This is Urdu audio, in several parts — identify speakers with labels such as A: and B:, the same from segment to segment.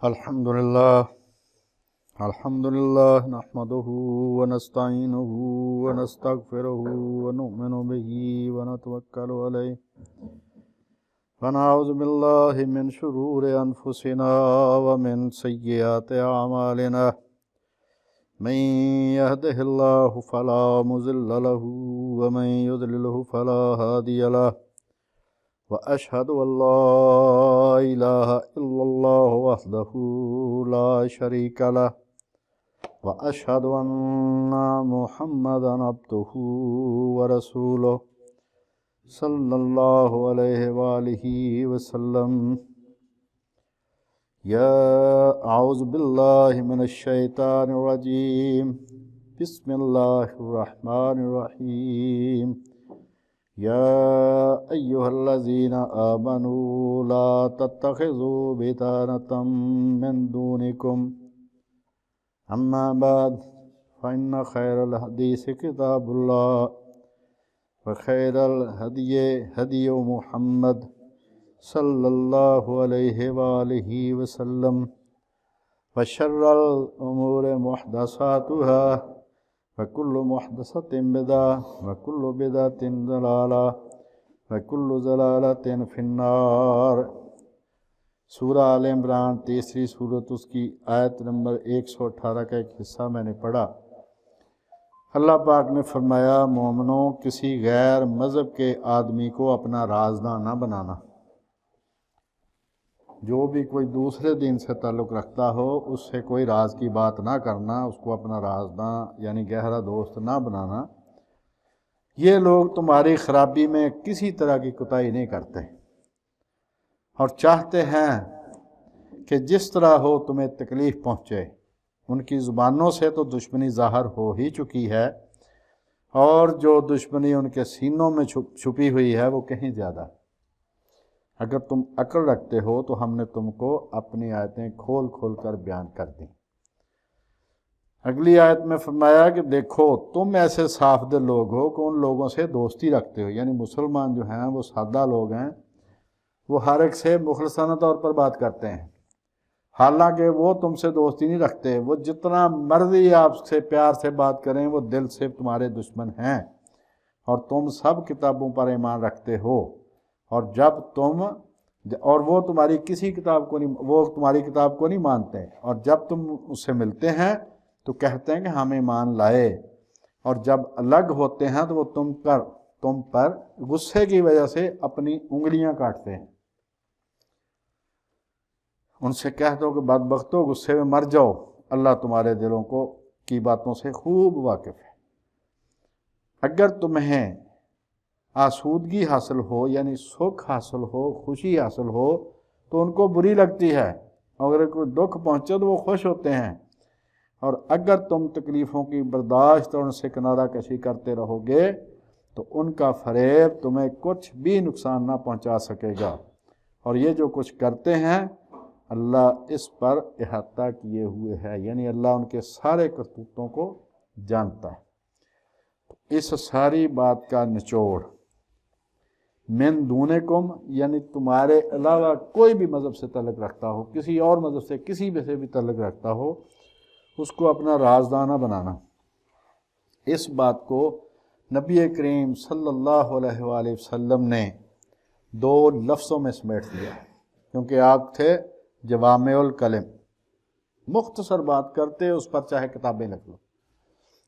A: الحمد للہ نحمده ونستعینه ونستغفره ونؤمن به ونتوکل علیہ ونعوذ باللہ من شرور انفسنا ومن سیئات اعمالنا من يهده الله فلا مضل له ومن يضلله فلا هادي له وأشهد أن لا إله إلا الله وحده لا شريك له وأشهد أن محمدا عبده ورسوله صلى الله عليه وآله وسلم أعوذ بالله من الشيطان الرجيم بسم الله الرحمن الرحيم يا أيها الذين آمنوا لا تتخذوا بطانة من دونكم أما بعد فإن خير الحديث كتاب الله وخير الهدي هدي محمد صلى الله عليه وآله وسلم وشر الأمور محدثاتها وَكُلُّ مُحْدَثَةٍ بِدْعَةٍ وَكُلُّ بِدْعَةٍ ضَلَالَةٍ وَكُلُّ ضَلَالَةٍ فِي النَّارِ۔ سورہ آل عمران تیسری سورت، اس کی آیت نمبر 118 کا ایک حصہ میں نے پڑھا۔ اللہ پاک نے فرمایا، مومنوں، کسی غیر مذہب کے آدمی کو اپنا رازداں نہ بنانا۔ جو بھی کوئی دوسرے دین سے تعلق رکھتا ہو اس سے کوئی راز کی بات نہ کرنا، اس کو اپنا رازداں یعنی گہرا دوست نہ بنانا۔ یہ لوگ تمہاری خرابی میں کسی طرح کی کوتاہی نہیں کرتے اور چاہتے ہیں کہ جس طرح ہو تمہیں تکلیف پہنچے۔ ان کی زبانوں سے تو دشمنی ظاہر ہو ہی چکی ہے، اور جو دشمنی ان کے سینوں میں چھپی ہوئی ہے وہ کہیں زیادہ۔ اگر تم عقل رکھتے ہو تو ہم نے تم کو اپنی آیتیں کھول کھول کر بیان کر دیں۔ اگلی آیت میں فرمایا کہ دیکھو تم ایسے صاف دل لوگ ہو کہ ان لوگوں سے دوستی رکھتے ہو، یعنی مسلمان جو ہیں وہ سادہ لوگ ہیں، وہ ہر ایک سے مخلصانہ طور پر بات کرتے ہیں، حالانکہ وہ تم سے دوستی نہیں رکھتے۔ وہ جتنا مرضی آپ سے پیار سے بات کریں وہ دل سے تمہارے دشمن ہیں، اور تم سب کتابوں پر ایمان رکھتے ہو، اور وہ تمہاری کتاب کو نہیں مانتے، اور جب تم اس سے ملتے ہیں تو کہتے ہیں کہ ہم ایمان لائے، اور جب الگ ہوتے ہیں تو وہ تم پر غصے کی وجہ سے اپنی انگلیاں کاٹتے ہیں۔ ان سے کہہ دو کہ بدبختو غصے میں مر جاؤ، اللہ تمہارے دلوں کی باتوں سے خوب واقف ہے۔ اگر تمہیں آسودگی حاصل ہو یعنی سکھ حاصل ہو، خوشی حاصل ہو تو ان کو بری لگتی ہے، اگر کوئی دکھ پہنچے تو وہ خوش ہوتے ہیں، اور اگر تم تکلیفوں کی برداشت اور ان سے کنارہ کشی کرتے رہو گے تو ان کا فریب تمہیں کچھ بھی نقصان نہ پہنچا سکے گا، اور یہ جو کچھ کرتے ہیں اللہ اس پر احاطہ کیے ہوئے ہے، یعنی اللہ ان کے سارے کرتوتوں کو جانتا ہے۔ اس ساری بات کا نچوڑ من دونکم یعنی تمہارے علاوہ کوئی بھی مذہب سے تعلق رکھتا ہو، کسی اور مذہب سے کسی بھی سے بھی تعلق رکھتا ہو، اس کو اپنا رازداں نہ بنانا۔ اس بات کو نبی کریم صلی اللہ علیہ وآلہ وسلم نے 2 لفظوں میں سمیٹ دیا، کیونکہ آپ تھے جوامع الکلم، مختصر بات کرتے، اس پر چاہے کتابیں لکھ لو۔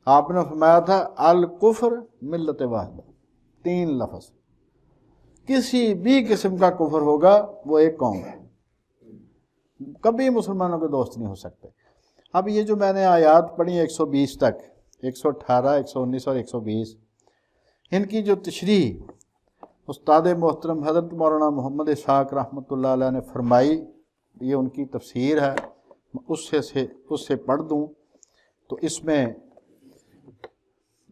A: آپ نے فرمایا تھا الکفر ملت واحدہ، 3 لفظ۔ کسی بھی قسم کا کفر ہوگا وہ ایک قوم ہے، کبھی مسلمانوں کے دوست نہیں ہو سکتے۔ اب یہ جو میں نے آیات پڑھی 120 تک، 118، 119 اور 120، ان کی جو تشریح استاد محترم حضرت مولانا محمد اسحاق رحمۃ اللہ علیہ نے فرمائی، یہ ان کی تفسیر ہے، اس سے پڑھ دوں تو اس میں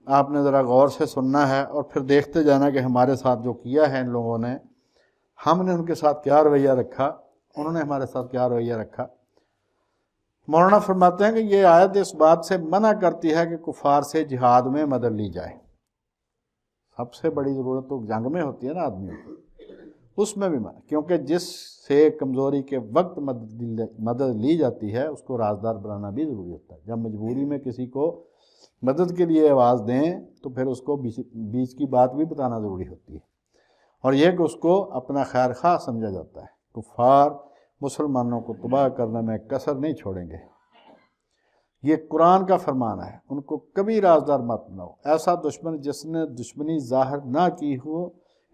A: آپ نے ذرا غور سے سننا ہے، اور پھر دیکھتے جانا کہ ہمارے ساتھ جو کیا ہے ان لوگوں نے، ہم نے ان کے ساتھ کیا رویہ رکھا، انہوں نے ہمارے ساتھ کیا رویہ رکھا۔ مولانا فرماتے ہیں کہ یہ آیت اس بات سے منع کرتی ہے کہ کفار سے جہاد میں مدد لی جائے۔ سب سے بڑی ضرورت تو جنگ میں ہوتی ہے نا آدمی، اس میں بھی کیونکہ جس سے کمزوری کے وقت مدد لی جاتی ہے اس کو رازدار بنانا بھی ضروری ہوتا ہے. جب مجبوری میں کسی کو مدد کے لیے آواز دیں تو پھر اس کو بیچ کی بات بھی بتانا ضروری ہوتی ہے، اور یہ کہ اس کو اپنا خیر خواہ سمجھا جاتا ہے. کفار مسلمانوں کو تباہ کرنے میں کسر نہیں چھوڑیں گے. یہ قرآن کا فرمان ہے، ان کو کبھی رازدار مت بناؤ. ایسا دشمن جس نے دشمنی ظاہر نہ کی ہو،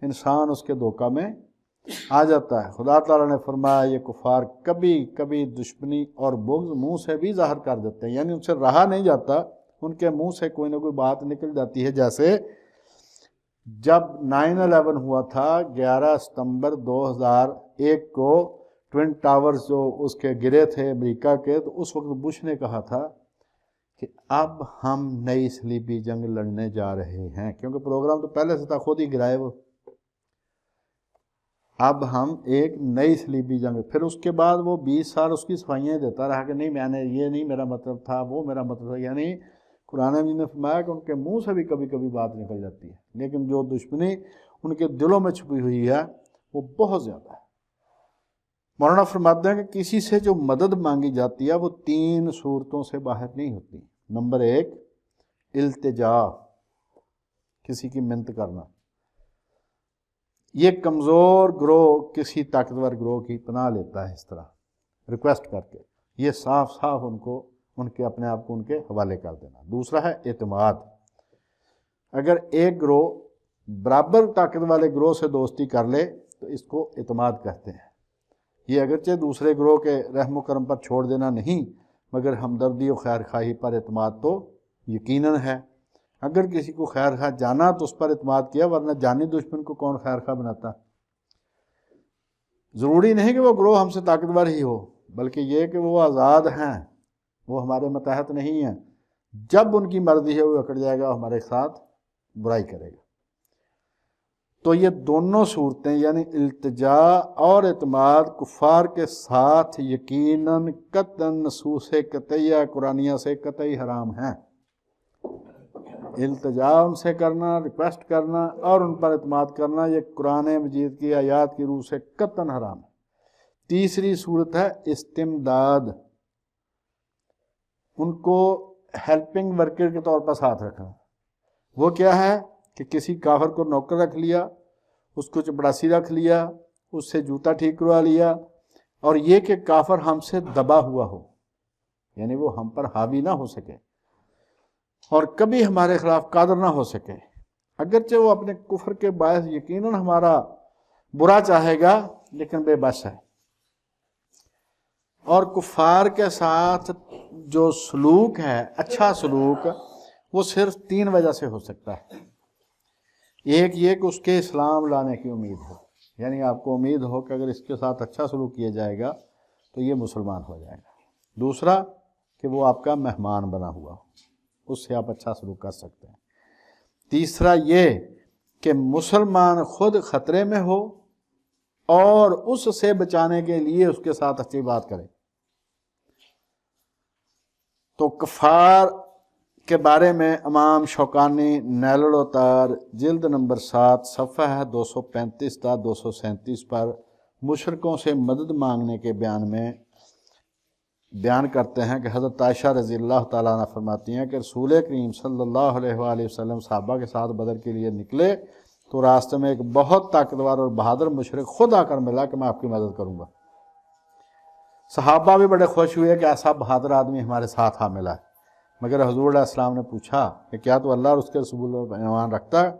A: انسان اس کے دھوکہ میں آ جاتا ہے. خدا تعالیٰ نے فرمایا یہ کفار کبھی کبھی دشمنی اور بغض منہ سے بھی ظاہر کر دیتے ہیں، یعنی ان سے رہا نہیں جاتا، ان کے منہ سے کوئی نہ کوئی بات نکل جاتی ہے. جیسے جب 9/11 ہوا تھا 11 ستمبر 2001 کو، ٹوین ٹاورز جو اس کے گرے تھے امریکہ کے، تو اس وقت بش نے کہا تھا کہ اب ہم نئی صلیبی جنگ لڑنے جا رہے ہیں، کیونکہ پروگرام تو پہلے سے تھا، خود ہی گرائے وہ. اب ہم ایک نئی صلیبی جنگ. پھر اس کے بعد وہ 20 سال اس کی صفائیاں دیتا رہا کہ نہیں میں نے یہ نہیں میرا مطلب تھا، وہ میرا مطلب تھا. یعنی قرآن مجید نے فرمایا کہ ان کے منہ سے بھی کبھی کبھی بات نکل جاتی ہے، لیکن جو دشمنی ان کے دلوں میں چھپی ہوئی ہے وہ بہت زیادہ ہے. مولانا فرماتے ہیں کہ کسی سے جو مدد مانگی جاتی ہے وہ 3 صورتوں سے باہر نہیں ہوتی. نمبر 1 التجا، کسی کی منت کرنا. یہ کمزور گروہ کسی طاقتور گروہ کی پناہ لیتا ہے اس طرح ریکویسٹ کر کے، یہ صاف صاف ان کے اپنے آپ کو ان کے حوالے کر دینا. دوسرا ہے اعتماد. اگر ایک گروہ برابر طاقت والے گروہ سے دوستی کر لے تو اس کو اعتماد کہتے ہیں. یہ اگرچہ دوسرے گروہ کے رحم و کرم پر چھوڑ دینا نہیں، مگر ہمدردی و خیر خواہی پر اعتماد تو یقیناً ہے. اگر کسی کو خیر خواہ جانا تو اس پر اعتماد کیا، ورنہ جانی دشمن کو کون خیر خواہ بناتا. ضروری نہیں کہ وہ گروہ ہم سے طاقتور ہی ہو، بلکہ یہ کہ وہ آزاد ہیں، وہ ہمارے متحد نہیں ہیں. جب ان کی مرضی ہے وہ اکڑ جائے گا، ہمارے ساتھ برائی کرے گا. تو یہ دونوں صورتیں یعنی التجا اور اعتماد کفار کے ساتھ یقیناً قطعاً نصوص قطعیہ قرآنیہ سے قطعی حرام ہیں. التجا ان سے کرنا، ریکویسٹ کرنا اور ان پر اعتماد کرنا، یہ قرآن مجید کی آیات کی روح سے قطعاً حرام ہے. تیسری صورت ہے استمداد، ان کو ہیلپنگ ورکر کے طور پر ساتھ رکھنا. وہ کیا ہے کہ کسی کافر کو نوکر رکھ لیا، اس کو چپڑاسی رکھ لیا، اس سے جوتا ٹھیک کروا لیا، اور یہ کہ کافر ہم سے دبا ہوا ہو، یعنی وہ ہم پر حاوی نہ ہو سکے اور کبھی ہمارے خلاف قادر نہ ہو سکے. اگرچہ وہ اپنے کفر کے باعث یقیناً ہمارا برا چاہے گا، لیکن بے بس ہے. اور کفار کے ساتھ جو سلوک ہے، اچھا سلوک، وہ صرف 3 وجہ سے ہو سکتا ہے. ایک یہ کہ اس کے اسلام لانے کی امید ہو، یعنی آپ کو امید ہو کہ اگر اس کے ساتھ اچھا سلوک کیا جائے گا تو یہ مسلمان ہو جائے گا. دوسرا کہ وہ آپ کا مہمان بنا ہوا ہو، اس سے آپ اچھا سلوک کر سکتے ہیں. تیسرا یہ کہ مسلمان خود خطرے میں ہو اور اس سے بچانے کے لیے اس کے ساتھ اچھی بات کرے. تو کفار کے بارے میں امام شوکانی نیل العطار جلد نمبر 7 صفحہ ہے 235 تا 237 پر مشرکوں سے مدد مانگنے کے بیان میں بیان کرتے ہیں کہ حضرت عائشہ رضی اللہ تعالیٰ عنہ فرماتی ہیں کہ رسول کریم صلی اللہ علیہ وآلہ وسلم صحابہ کے ساتھ بدر کے لیے نکلے تو راستے میں ایک بہت طاقتور اور بہادر مشرک خود آ کر ملا کہ میں آپ کی مدد کروں گا. صحابہ بھی بڑے خوش ہوئے کہ ایسا بہادر آدمی ہمارے ساتھ آ ملا ہے. مگر حضور علیہ السلام نے پوچھا کہ کیا تو اللہ اور اس کے رسول پر ایمان رکھتا ہے؟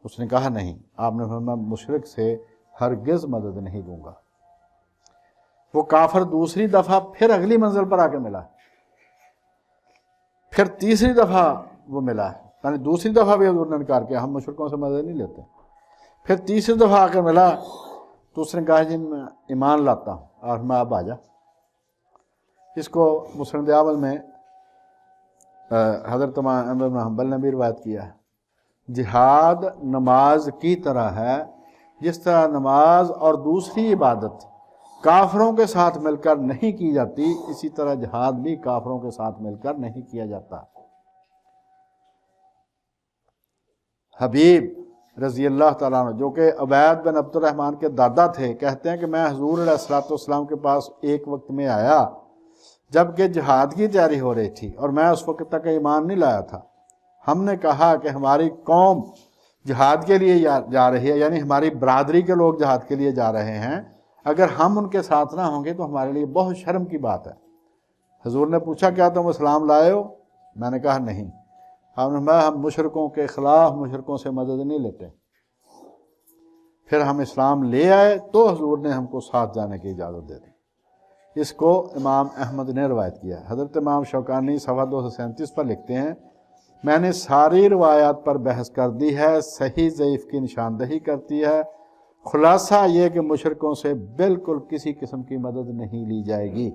A: اس نے کہا نہیں. آپ نے فرمایا مشرک سے ہرگز مدد نہیں دوں گا. وہ کافر دوسری دفعہ پھر اگلی منزل پر آ کے ملا، پھر تیسری دفعہ وہ ملا، یعنی دوسری دفعہ بھی حضور نے انکار کیا، ہم مشرکوں سے مدد نہیں لیتے. پھر تیسری دفعہ آ کے ملا تو اس نے کہا جی میں ایمان لاتا ہوں، اور میں اب آ جا. اس کو مسند اول میں حضرت احمد بن حنبل نے بھی روایت کیا ہے. جہاد نماز کی طرح ہے، جس طرح نماز اور دوسری عبادت کافروں کے ساتھ مل کر نہیں کی جاتی، اسی طرح جہاد بھی کافروں کے ساتھ مل کر نہیں کیا جاتا. حبیب رضی اللہ تعالیٰ عنہ، جو کہ عبید بن عبد الرحمن کے دادا تھے، کہتے ہیں کہ میں حضور علیہ الصلوۃ والسلام کے پاس ایک وقت میں آیا جبکہ جہاد کی تیاری ہو رہی تھی، اور میں اس وقت تک ایمان نہیں لایا تھا۔ ہم نے کہا کہ ہماری قوم جہاد کے لیے جا رہی ہے، یعنی ہماری برادری کے لوگ جہاد کے لیے جا رہے ہیں، اگر ہم ان کے ساتھ نہ ہوں گے تو ہمارے لیے بہت شرم کی بات ہے۔ حضور نے پوچھا کیا تم اسلام لائے ہو؟ میں نے کہا نہیں۔ ہم مشرکوں کے خلاف مشرکوں سے مدد نہیں لیتے۔ پھر ہم اسلام لے آئے تو حضور نے ہم کو ساتھ جانے کی اجازت دے دی۔ اس کو امام احمد نے روایت کیا۔ حضرت امام شوکانی صفحہ 237 پر لکھتے ہیں، میں نے ساری روایات پر بحث کر دی ہے، صحیح ضعیف کی نشاندہی کرتی ہے، خلاصہ یہ کہ مشرکوں سے بالکل کسی قسم کی مدد نہیں لی جائے گی،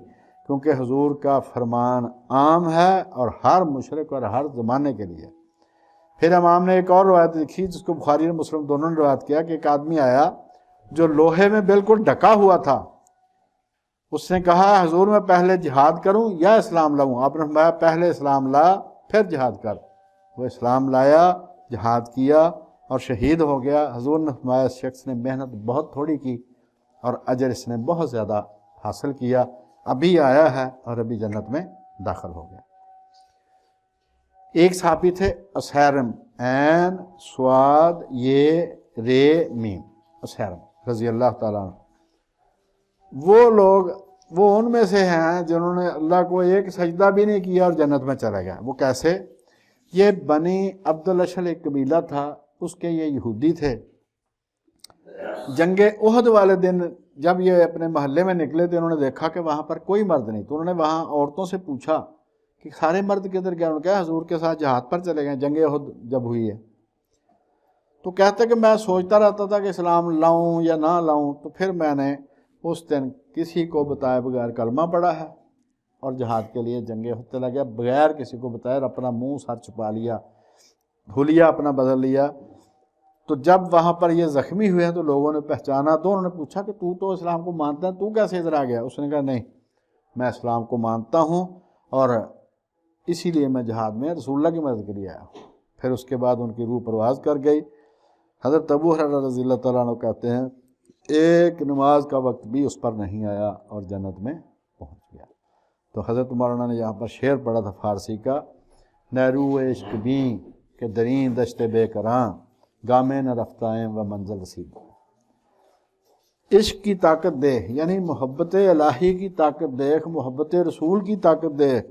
A: کیونکہ حضور کا فرمان عام ہے اور ہر مشرک اور ہر زمانے کے لیے۔ پھر امام نے ایک اور روایت لکھی جس کو بخاری اور مسلم دونوں نے روایت کیا کہ ایک آدمی آیا جو لوہے میں بالکل ڈھکا ہوا تھا۔ اس نے کہا حضور میں پہلے جہاد کروں یا اسلام لاؤں؟ آپ نے فرمایا پہلے اسلام لا پھر جہاد کر۔ وہ اسلام لایا، جہاد کیا اور شہید ہو گیا۔ حضور نے فرمایا اس شخص نے محنت بہت تھوڑی کی اور اجر اس نے بہت زیادہ حاصل کیا، ابھی آیا ہے اور ابھی جنت میں داخل ہو گیا۔ ایک صحابی تھے اسہرم، عین سواد یہ رے میم، اسہرم رضی اللہ تعالیٰ عنہ۔ وہ ان میں سے ہیں جنہوں نے اللہ کو ایک سجدہ بھی نہیں کیا اور جنت میں چلا گیا۔ وہ کیسے؟ یہ بنی عبد الاشل ایک قبیلہ تھا، اس کے یہ یہودی تھے۔ جنگ احد والے دن جب یہ اپنے محلے میں نکلے تھے، انہوں نے دیکھا کہ وہاں پر کوئی مرد نہیں، تو انہوں نے وہاں عورتوں سے پوچھا کہ سارے مرد کدھر گئے؟ انہوں نے کہا حضور کے ساتھ جہاد پر چلے گئے، جنگ احد جب ہوئی ہے۔ تو کہتے کہ میں سوچتا رہتا تھا کہ اسلام لاؤں یا نہ لاؤں، تو پھر میں نے اس دن کسی کو بتائے بغیر کلمہ پڑھا ہے اور جہاد کے لیے جنگ احد چلا گیا، بغیر کسی کو بتائے، اور اپنا منہ ساتھ چھپا لیا، حلیہ اپنا بدل لیا۔ تو جب وہاں پر یہ زخمی ہوئے ہیں تو لوگوں نے پہچانا، تو انہوں نے پوچھا کہ تو اسلام کو مانتا ہے، تو کیسے ادھر آ گیا؟ اس نے کہا نہیں، میں اسلام کو مانتا ہوں اور اسی لیے میں جہاد میں رسول اللہ کی مدد کے لیے آیا ہوں۔ پھر اس کے بعد ان کی روح پرواز کر گئی۔ حضرت ابو ہریرہ رضی اللہ تعالیٰ عنہ کہتے ہیں ایک نماز کا وقت بھی اس پر نہیں آیا اور جنت میں پہنچ گیا۔ تو حضرت مولانا نے یہاں پر شعر پڑھا تھا فارسی کا، نیرو عشق بیں کہ درین دشت بے کراں گامے نہ رفتائیں و منزل رسید۔ عشق کی طاقت دیکھ، یعنی محبت الہی کی طاقت دیکھ، محبت رسول کی طاقت دیکھ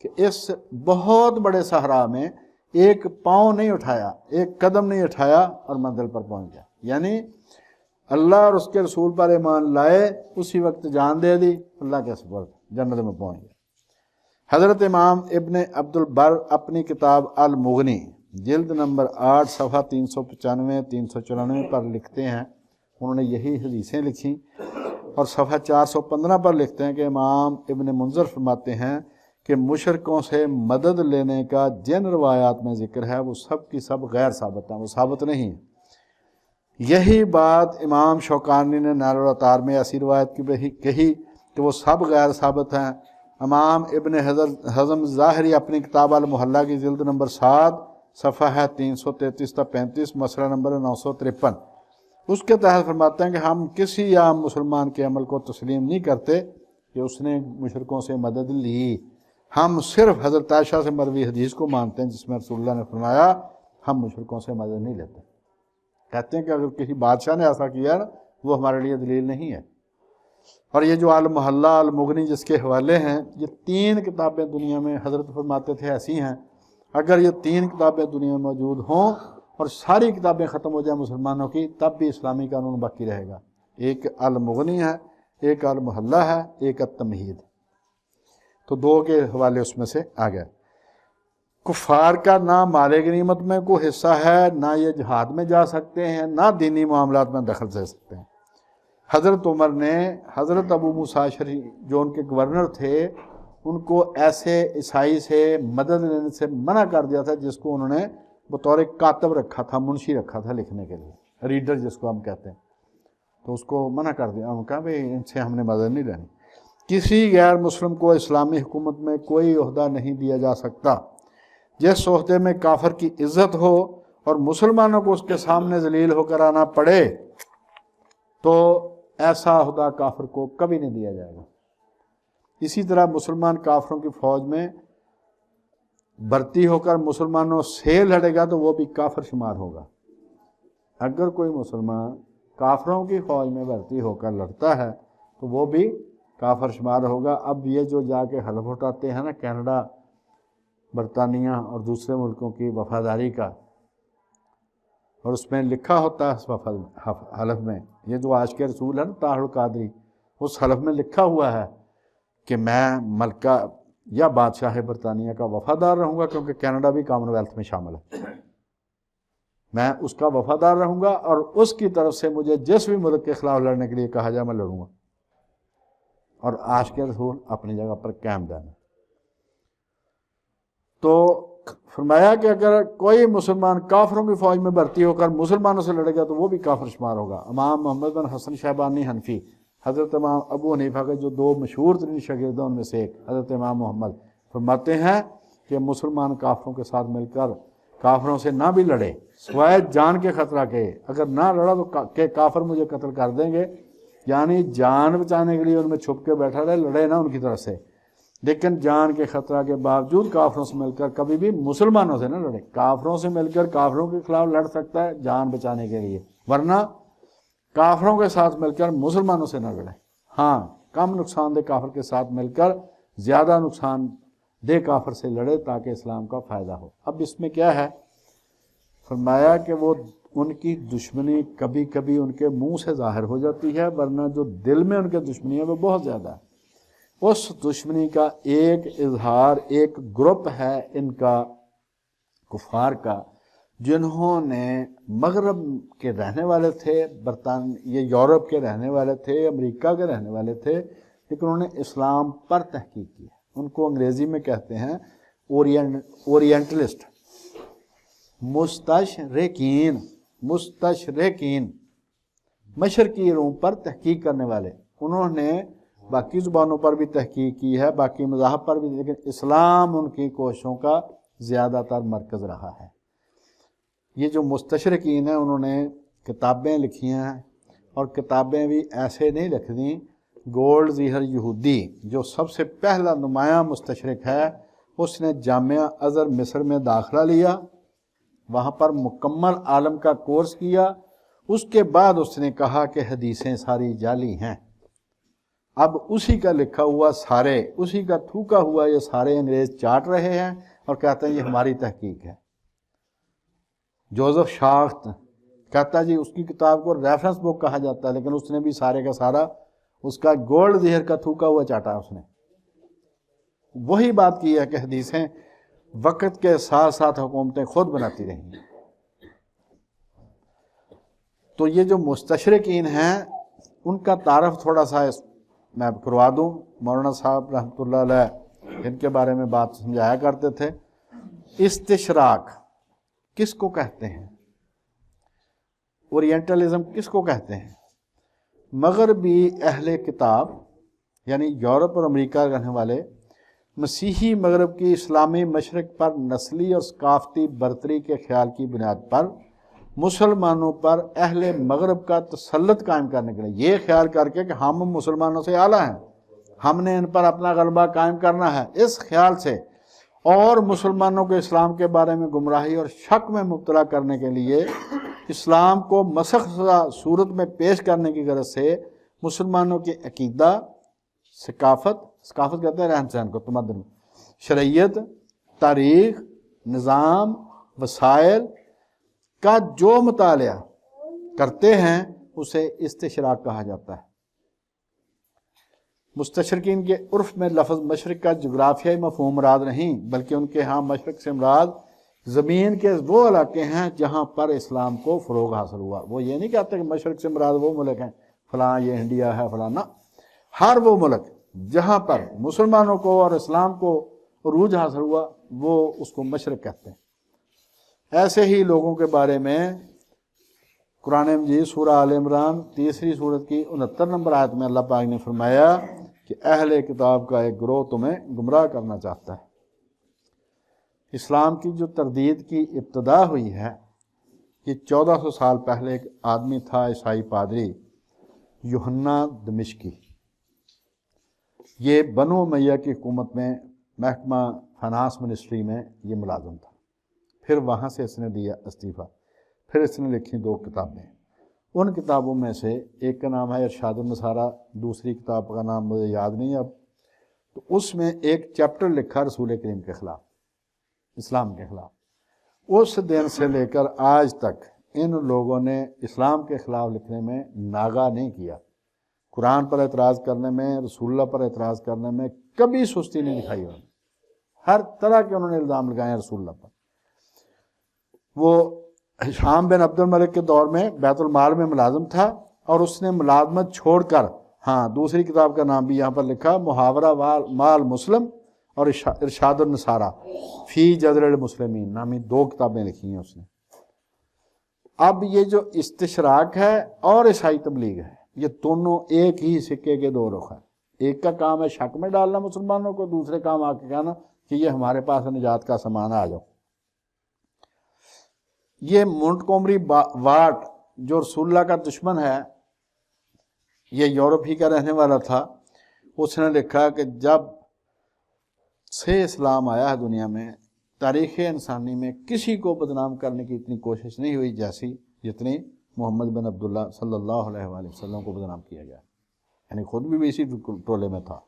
A: کہ اس بہت بڑے صحرا میں ایک پاؤں نہیں اٹھایا، ایک قدم نہیں اٹھایا اور منزل پر پہنچ گیا۔ یعنی اللہ اور اس کے رسول پر ایمان لائے، اسی وقت جان دے دی، اللہ کے سپرد جنت میں پہنچ گیا۔ حضرت امام ابن عبد البر اپنی کتاب المغنی جلد نمبر 8 صفحہ 395 394 پر لکھتے ہیں، انہوں نے یہی حدیثیں لکھی، اور صفحہ 415 پر لکھتے ہیں کہ امام ابن منذر فرماتے ہیں کہ مشرکوں سے مدد لینے کا جن روایات میں ذکر ہے وہ سب کی سب غیر ثابت ہیں، وہ ثابت نہیں ہیں۔ یہی بات امام شوکانی نے نائل الاوطار میں ایسی روایت کی بھی کہی کہ وہ سب غیر ثابت ہیں۔ امام ابن حزم ظاہری اپنی کتاب المحلہ کی جلد نمبر 7 صفحہ ہے 333 تا 35 مسئلہ نمبر 953، اس کے تحت فرماتے ہیں کہ ہم کسی عام مسلمان کے عمل کو تسلیم نہیں کرتے کہ اس نے مشرکوں سے مدد لی، ہم صرف حضرت عائشہ سے مروی حدیث کو مانتے ہیں جس میں رسول اللہ نے فرمایا ہم مشرکوں سے مدد نہیں لیتے۔ کہتے ہیں کہ اگر کسی بادشاہ نے ایسا کیا نا وہ ہمارے لیے دلیل نہیں ہے۔ اور یہ جو المحلہ المغنی جس کے حوالے ہیں، یہ 3 کتابیں دنیا میں حضرت فرماتے تھے ایسی ہیں، اگر یہ 3 کتابیں دنیا میں موجود ہوں اور ساری کتابیں ختم ہو جائیں مسلمانوں کی، تب بھی اسلامی قانون باقی رہے گا۔ ایک المغنی ہے، ایک المحلہ ہے، ایک التمہید، تو 2 کے حوالے اس میں سے آ گئے۔ کفار کا نہ مال غنیمت میں کوئی حصہ ہے، نہ یہ جہاد میں جا سکتے ہیں، نہ دینی معاملات میں دخل دے سکتے ہیں۔ حضرت عمر نے حضرت ابو موسیٰ اشعری جو ان کے گورنر تھے، ان کو ایسے عیسائی سے مدد لینے سے منع کر دیا تھا جس کو انہوں نے بطور کاتب رکھا تھا، منشی رکھا تھا لکھنے کے لیے، ریڈر جس کو ہم کہتے ہیں، تو اس کو منع کر دیا۔ انہوں نے کہا بھئی ان سے ہم نے مدد نہیں لینی۔ کسی غیر مسلم کو اسلامی حکومت میں کوئی عہدہ نہیں دیا جا سکتا۔ جس عہدے میں کافر کی عزت ہو اور مسلمانوں کو اس کے سامنے ذلیل ہو کر آنا پڑے تو ایسا عہدہ کافر کو کبھی نہیں دیا جائے گا۔ اسی طرح مسلمان کافروں کی فوج میں بھرتی ہو کر مسلمانوں سے لڑے گا تو وہ بھی کافر شمار ہوگا۔ اگر کوئی مسلمان کافروں کی فوج میں بھرتی ہو کر لڑتا ہے تو وہ بھی کافر شمار ہوگا۔ اب یہ جو جا کے حلف اٹھاتے ہیں نا کینیڈا، برطانیہ اور دوسرے ملکوں کی وفاداری کا، اور اس میں لکھا ہوتا ہے اس حلف میں، یہ جو آج کے رسول ہے نا طاہر القادری، اس حلف میں لکھا ہوا ہے کہ میں ملکہ یا بادشاہ برطانیہ کا وفادار رہوں گا، کیونکہ کینیڈا بھی کامن ویلتھ میں شامل ہے، میں اس کا وفادار رہوں گا اور اس کی طرف سے مجھے جس بھی ملک کے خلاف لڑنے کے لیے کہا جائے میں لڑوں گا۔ اور آج کے رسول اپنی جگہ پر قائم دائم ہے۔ تو فرمایا کہ اگر کوئی مسلمان کافروں کی فوج میں بھرتی ہو کر مسلمانوں سے لڑے گا تو وہ بھی کافر شمار ہوگا۔ امام محمد بن حسن شیبانی حنفی، حضرت امام ابو حنیفہ کے جو دو مشہور ترین شاگرد ہیں ان میں سے ایک حضرت امام محمد، فرماتے ہیں کہ مسلمان کافروں کے ساتھ مل کر کافروں سے نہ بھی لڑے سوائے جان کے خطرہ کے، اگر نہ لڑا تو کہ کافر مجھے قتل کر دیں گے، یعنی جان بچانے کے لیے ان میں چھپ کے بیٹھا رہے، لڑے نہ ان کی طرف سے، لیکن جان کے خطرہ کے باوجود کافروں سے مل کر کبھی بھی مسلمانوں سے نہ لڑے۔ کافروں سے مل کر کافروں کے خلاف لڑ سکتا ہے جان بچانے کے لیے، ورنہ کافروں کے ساتھ مل کر مسلمانوں سے نہ لڑے۔ ہاں، کم نقصان دہ کافر کے ساتھ مل کر زیادہ نقصان دہ کافر سے لڑے تاکہ اسلام کا فائدہ ہو۔ اب اس میں کیا ہے؟ فرمایا کہ وہ ان کی دشمنی کبھی کبھی ان کے منہ سے ظاہر ہو جاتی ہے، ورنہ جو دل میں ان کے دشمنی ہے وہ بہت زیادہ ہے۔ اس دشمنی کا ایک اظہار ایک گروپ ہے ان کا کفار کا، جنہوں نے مغرب کے رہنے والے تھے، یہ یورپ کے رہنے والے تھے، امریکہ کے رہنے والے تھے، لیکن انہوں نے اسلام پر تحقیق کی ہے۔ ان کو انگریزی میں کہتے ہیں اورینٹلسٹ، مستشرقین، مشرقی روم پر تحقیق کرنے والے۔ انہوں نے باقی زبانوں پر بھی تحقیق کی ہے، باقی مذاہب پر بھی، لیکن اسلام ان کی کوششوں کا زیادہ تر مرکز رہا ہے۔ یہ جو مستشرقین ہیں انہوں نے کتابیں لکھی ہیں، اور کتابیں بھی ایسے نہیں لکھ دیں۔ گولڈ زیہر یہودی جو سب سے پہلا نمایاں مستشرق ہے، اس نے جامعہ ازہر مصر میں داخلہ لیا، وہاں پر مکمل عالم کا کورس کیا، اس کے بعد اس نے کہا کہ حدیثیں ساری جعلی ہیں۔ اب اسی کا لکھا ہوا سارے، اسی کا تھوکا ہوا یہ سارے انگریز چاٹ رہے ہیں اور کہتے ہیں یہ ہماری تحقیق ہے۔ جوزف شاخت کہتا ہے جی اس کی کتاب کو ریفرنس بک کہا جاتا ہے، لیکن اس نے بھی سارے کا سارا اس کا گولڈ زہر کا تھوکا ہوا چاٹا۔ اس نے وہی بات کی ہے کہ حدیثیں وقت کے ساتھ ساتھ حکومتیں خود بناتی رہیں۔ تو یہ جو مستشرقین ہیں ان کا تعارف تھوڑا سا میں کروا دوں۔ مولانا صاحب رحمۃ اللہ علیہ ان کے بارے میں بات سمجھایا کرتے تھے۔ استشراق کس کو کہتے ہیں؟ اورینٹلزم کس کو کہتے ہیں؟ مغربی اہل کتاب یعنی یورپ اور امریکہ رہنے والے مسیحی مغرب کی اسلامی مشرق پر نسلی اور ثقافتی برتری کے خیال کی بنیاد پر مسلمانوں پر اہل مغرب کا تسلط قائم کرنے کے لیے، یہ خیال کر کے کہ ہم مسلمانوں سے اعلیٰ ہیں، ہم نے ان پر اپنا غلبہ قائم کرنا ہے، اس خیال سے اور مسلمانوں کو اسلام کے بارے میں گمراہی اور شک میں مبتلا کرنے کے لیے اسلام کو مسخ صورت میں پیش کرنے کی غرض سے مسلمانوں کی عقیدہ، ثقافت کہتے ہیں رہن سہن کو، تمدن، شرعیت، تاریخ، نظام، وسائل کا جو مطالعہ کرتے ہیں اسے استشراق کہا جاتا ہے۔ مستشرقین کے عرف میں لفظ مشرق کا جغرافیائی مفہوم مراد نہیں، بلکہ ان کے ہاں مشرق سے مراد زمین کے وہ علاقے ہیں جہاں پر اسلام کو فروغ حاصل ہوا۔ وہ یہ نہیں کہتے کہ مشرق سے مراد وہ ملک ہیں فلاں یہ انڈیا ہے فلاں، نہ، ہر وہ ملک جہاں پر مسلمانوں کو اور اسلام کو عروج حاصل ہوا وہ اس کو مشرق کہتے ہیں۔ ایسے ہی لوگوں کے بارے میں قرآن مجید سورہ آل عمران 3 سورت کی 69 نمبر آیت میں اللہ پاک نے فرمایا کہ اہل کتاب کا ایک گروہ تمہیں گمراہ کرنا چاہتا ہے۔ اسلام کی جو تردید کی ابتدا ہوئی ہے یہ 1400 سال پہلے ایک آدمی تھا عیسائی پادری یوحنا دمشقی، یہ بنو امیہ کی حکومت میں محکمہ فنانس منسٹری میں یہ ملازم تھا۔ پھر وہاں سے اس نے دیا استعفیٰ، پھر اس نے لکھی 2 کتابیں۔ ان کتابوں میں سے ایک کا نام ہے ارشاد النصارہ، دوسری کتاب کا نام مجھے یاد نہیں اب، تو اس میں ایک چیپٹر لکھا رسول کریم کے خلاف، اسلام کے خلاف۔ اس دن سے لے کر آج تک ان لوگوں نے اسلام کے خلاف لکھنے میں ناغہ نہیں کیا، قرآن پر اعتراض کرنے میں، رسول اللہ پر اعتراض کرنے میں کبھی سستی نہیں دکھائی انہوں نے، ہر طرح کے انہوں نے الزام لگائے ہیں رسول اللہ پر۔ وہ ہشام بن عبد الملک کے دور میں بیت المال میں ملازم تھا، اور اس نے ملازمت چھوڑ کر، ہاں دوسری کتاب کا نام بھی یہاں پر لکھا، محاورہ مال مسلم اور ارشاد النصارہ فی جدر المسلمین نامی 2 کتابیں لکھی ہیں اس نے۔ اب یہ جو استشراق ہے اور عیسائی تبلیغ ہے، یہ دونوں ایک ہی سکے کے 2 رخ ہیں۔ ایک کا کام ہے شک میں ڈالنا مسلمانوں کو، دوسرے کام آ کے کہنا کہ یہ ہمارے پاس نجات کا سامان آ جاؤ۔ یہ مونٹگومری واٹ جو رسول اللہ کا دشمن ہے، یہ یورپ ہی کا رہنے والا تھا، اس نے لکھا کہ جب سے اسلام آیا ہے دنیا میں، تاریخ انسانی میں کسی کو بدنام کرنے کی اتنی کوشش نہیں ہوئی جتنی محمد بن عبداللہ صلی اللہ علیہ وآلہ وسلم کو بدنام کیا گیا، یعنی خود بھی اسی ٹولے میں تھا۔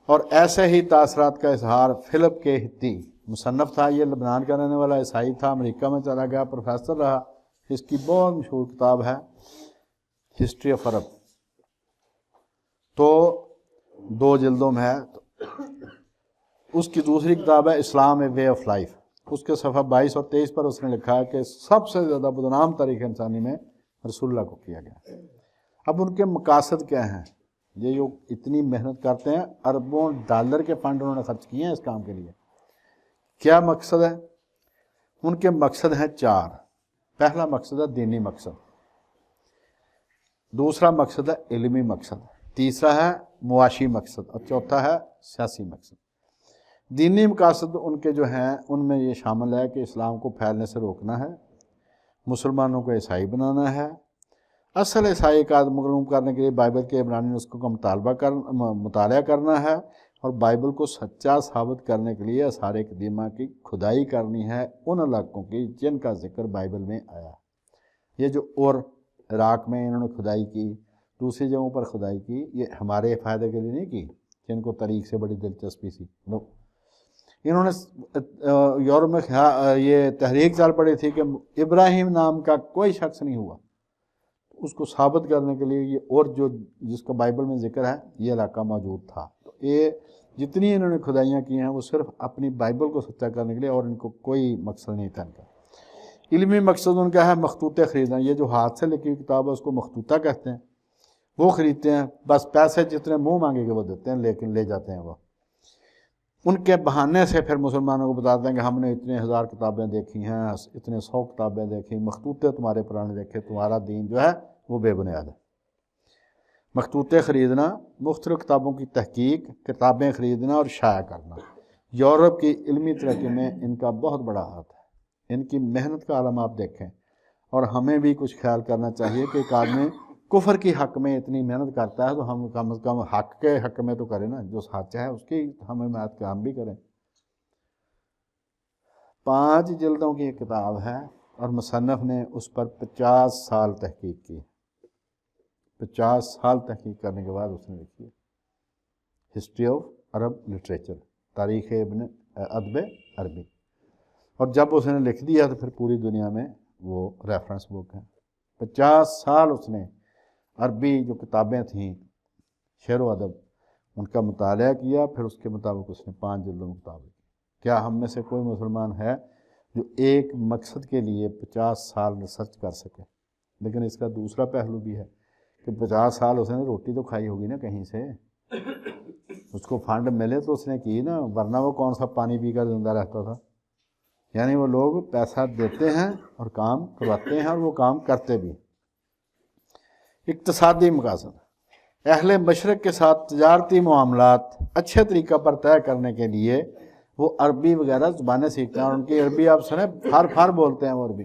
A: اور ایسے ہی تاثرات کا اظہار فلپ کے ہتی مصنف تھا، یہ لبنان کا رہنے والا عیسائی تھا، امریکہ میں چلا گیا، پروفیسر رہا۔ اس کی بہت مشہور کتاب ہے ہسٹری آف عرب، تو 2 جلدوں میں ہے۔ اس کی دوسری کتاب ہے اسلام اے وے آف لائف، اس کے صفحہ 22 اور 23 پر اس نے لکھا ہے کہ سب سے زیادہ بدنام تاریخ انسانی میں رسول اللہ کو کیا گیا۔ اب ان کے مقاصد کیا ہیں؟ یہ جو اتنی محنت کرتے ہیں، اربوں ڈالر کے فنڈ انہوں نے خرچ کیے ہیں اس کام کے لیے، کیا مقصد ہے؟ ان کے مقصد ہیں 4۔ پہلا مقصد ہے دینی مقصد، دوسرا مقصد ہے علمی مقصد، تیسرا ہے معاشی مقصد، اور چوتھا ہے سیاسی مقصد۔ دینی مقاصد ان کے جو ہیں ان میں یہ شامل ہے کہ اسلام کو پھیلنے سے روکنا ہے، مسلمانوں کو عیسائی بنانا ہے، اصل عیسائی کا معلوم کرنے کے لیے بائبل کے عبرانی نسخوں کا مطالعہ کرنا ہے، اور بائبل کو سچا ثابت کرنے کے لیے آثار قدیمہ کی کھدائی کرنی ہے ان علاقوں کی جن کا ذکر بائبل میں آیا۔ یہ جو اور عراق میں انہوں نے کھدائی کی، دوسری جگہوں پر کھدائی کی، یہ ہمارے فائدے کے لیے نہیں کی، جن کو تاریخ سے بڑی دلچسپی سی، نو۔ انہوں نے یورپ میں یہ تحریک چل پڑی تھی کہ ابراہیم نام کا کوئی شخص نہیں ہوا، اس کو ثابت کرنے کے لیے یہ اور جو جس کا بائبل میں ذکر ہے یہ علاقہ موجود تھا۔ تو یہ جتنی انہوں نے کھدائیاں کی ہیں وہ صرف اپنی بائبل کو سچا کرنے کے لیے، اور ان کو کوئی مقصد نہیں تھا ان کا۔ علمی مقصد ان کا ہے مخطوطے خریدنا، یہ جو ہاتھ سے لکھی ہوئی کتاب ہے اس کو مخطوطہ کہتے ہیں، وہ خریدتے ہیں، بس پیسے جتنے منہ مانگے گے وہ دیتے ہیں، لیکن لے جاتے ہیں وہ۔ ان کے بہانے سے پھر مسلمانوں کو بتاتے ہیں کہ ہم نے اتنے 1000 کتابیں دیکھی ہیں، اتنے 100 کتابیں دیکھی، مخطوطے تمہارے پرانے دیکھے، تمہارا دین جو ہے وہ بے بنیاد ہے۔ مخطوطے خریدنا، مختلف کتابوں کی تحقیق، کتابیں خریدنا اور شائع کرنا، یورپ کی علمی ترقی میں ان کا بہت بڑا ہاتھ ہے۔ ان کی محنت کا عالم آپ دیکھیں، اور ہمیں بھی کچھ خیال کرنا چاہیے کہ ایک آدمی کفر کی حق میں اتنی محنت کرتا ہے تو ہم کم از کم حق کے حق میں تو کریں نا، جو سچا ہے اس کی ہمیں محنت کا ہم بھی کریں۔ 5 جلدوں کی ایک کتاب ہے، اور مصنف نے اس پر 50 سال تحقیق کی، 50 سال تحقیق کرنے کے بعد اس نے لکھی ہسٹری آف عرب لٹریچر، تاریخ ادب عربی۔ اور جب اس نے لکھ دیا تو پھر پوری دنیا میں وہ ریفرنس بک ہے۔ 50 سال اس نے عربی جو کتابیں تھیں شعر و ادب ان کا مطالعہ کیا، پھر اس کے مطابق اس نے 5 جلدوں میں کتاب لکھی۔ کیا ہم میں سے کوئی مسلمان ہے جو ایک مقصد کے لیے 50 سال ریسرچ کر سکے؟ لیکن اس کا دوسرا پہلو بھی ہے کہ 50 سال اس نے روٹی تو کھائی ہوگی نا کہیں سے، اس کو فنڈ ملے تو اس نے کی نا، ورنہ وہ کون سا پانی پی کر زندہ رہتا تھا؟ یعنی وہ لوگ پیسہ دیتے ہیں اور کام کرواتے ہیں، اور وہ کام کرتے بھی۔ اقتصادی مقاصد، اہل مشرق کے ساتھ تجارتی معاملات اچھے طریقہ پر طے کرنے کے لیے وہ عربی وغیرہ زبانیں سیکھتے ہیں، اور ان کی عربی آپ سنیں پھر بولتے ہیں وہ عربی،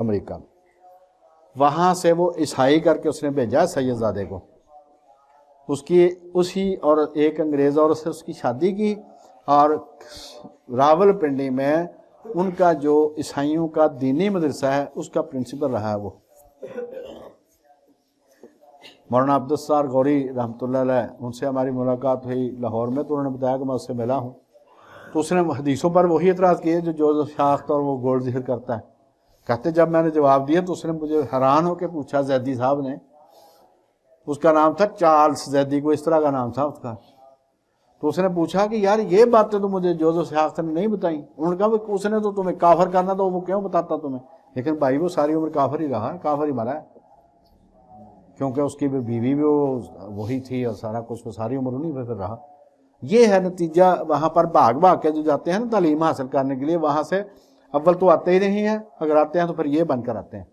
A: امریکہ میں، وہاں سے وہ عیسائی کر کے اس نے بھیجا سید زادے کو، اسی اور ایک انگریز اور سے اس کی شادی کی، اور راول پنڈی میں ان کا جو عیسائیوں کا دینی مدرسہ ہے اس کا پرنسپل رہا ہے وہ مولانا عبدالستار غوری رحمۃ اللہ علیہ۔ ان سے ہماری ملاقات ہوئی لاہور میں، تو انہوں نے بتایا کہ میں اس سے ملا ہوں، تو اس نے حدیثوں پر وہی اعتراض کیے جو جوزف شاخت اور وہ گولڈ ذکر کرتا ہے۔ کہتے جب میں نے جواب دیا تو اس نے مجھے حیران ہو کے پوچھا، زیدی صاحب نے، اس کا نام تھا چارلس زیدی، کو اس طرح کا نام تھا اس کا، تو اس نے پوچھا کہ یار یہ باتیں تو مجھے جوزف شاخت نے نہیں بتائیں۔ انہوں نے کہا اس نے تو تمہیں کافر کرنا تو وہ کیوں بتاتا تمہیں؟ لیکن بھائی وہ ساری عمر کافر ہی رہا، کافر ہی مرا ہے، کیونکہ اس کی بیوی بھی وہی تھی اور سارا کچھ، وہ ساری عمر انہیں پہ پھر رہا۔ یہ ہے نتیجہ، وہاں پر بھاگ بھاگ کے جو جاتے ہیں نا تعلیم حاصل کرنے کے لیے، وہاں سے اول تو آتے ہی نہیں ہیں، اگر آتے ہیں تو پھر یہ بن کر آتے ہیں۔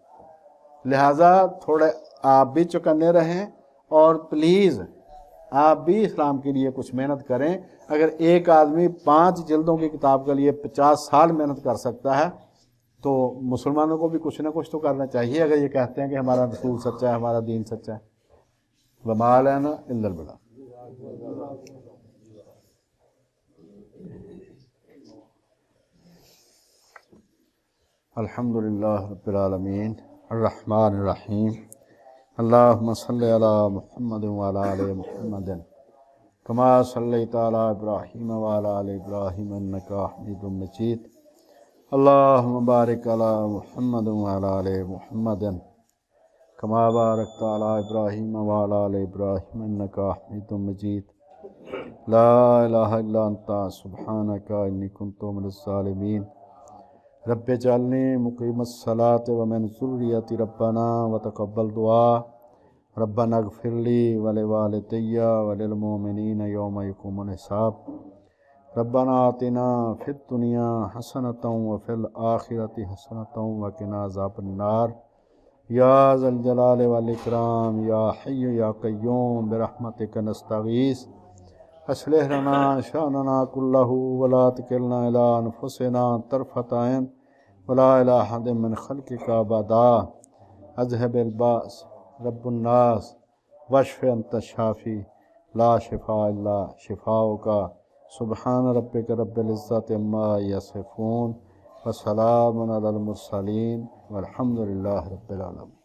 A: لہٰذا تھوڑے آپ بھی چوکنے رہیں، اور پلیز آپ بھی اسلام کے لیے کچھ محنت کریں۔ اگر ایک آدمی 5 جلدوں کی کتاب کے لیے 50 سال محنت کر سکتا ہے تو مسلمانوں کو بھی کچھ نہ کچھ تو کرنا چاہیے، اگر یہ کہتے ہیں کہ ہمارا رسول سچا ہے، ہمارا دین سچا ہے۔ وما علینا الا البلاغ۔ الحمدللہ رب العالمین الرحمن الرحیم، اللہم صلی علی محمد وعلی آل محمد کما صلیت علی ابراہیم وعلی آل ابراہیم انک حمید مجید، اللہم بارک علی محمد وعلی آل محمد کما بارکت علی ابراہیم وعلی آل ابراہیم انک حمید مجید، لا الہ الا انت سبحانک انی کنت من الظالمین، رب اجعلنی مقیم الصلاۃ ومن ذریتی ربنا وتقبل دعا، ربنا اغفر لی ولوالدی وللمؤمنین یوم یقوم الحساب، ربنا آتنا فی الدنیا حسنۃ وفی الآخرۃ حسنۃ وقنا عذاب النار، یا ذا الجلال والاکرام، یا حی یا قیوم برحمتک نستغیث، اصلح لنا شأننا كله ولا تكلنا إلى أنفسنا طرفة عين ولا إلى أحد من خلقك أبدا، اذهب البأس رب الناس واشف أنت الشافي لا شفاء إلا شفاؤك، سبحان ربك رب العزة عما يصفون وسلام على المرسلين والحمد لله رب العالمين۔